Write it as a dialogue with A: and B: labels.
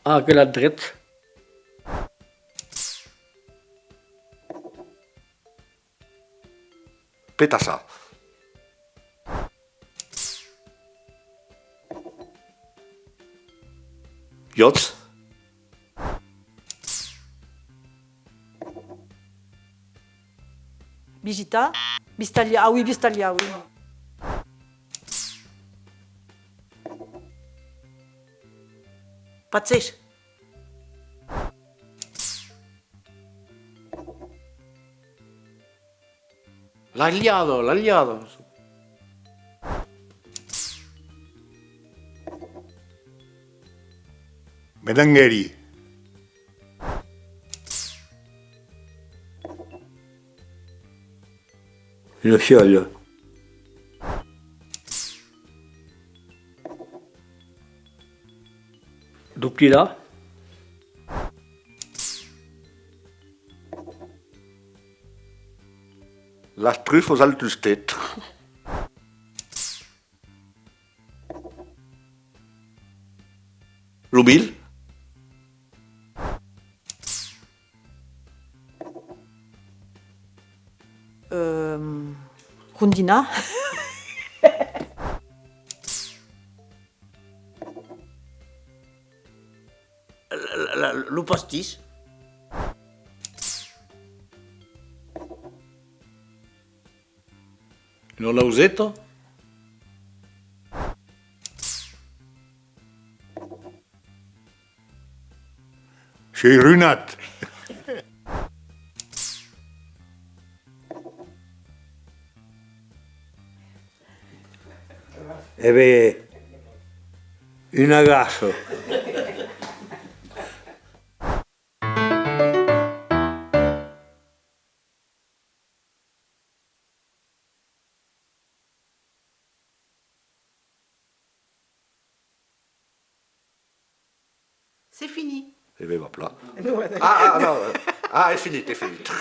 A: Aquela dret.
B: Pétassa. Yacht.
C: Bigita. Bistalia. Ah oui, Bistalia, oui. Pazzesco.
A: L'agliado, l'agliado.
B: Medangheri.
A: Une fiole. Duplila.
B: Les truffes aux altes têtes. L'humil.
C: Rundina.
D: Le pastis.
A: Lo lausetto.
B: Chez Runat.
A: Eh beh, un agasso.
C: C'est fini.
B: Et bien, hop là. Ah, non. Ah, è finito, è finito.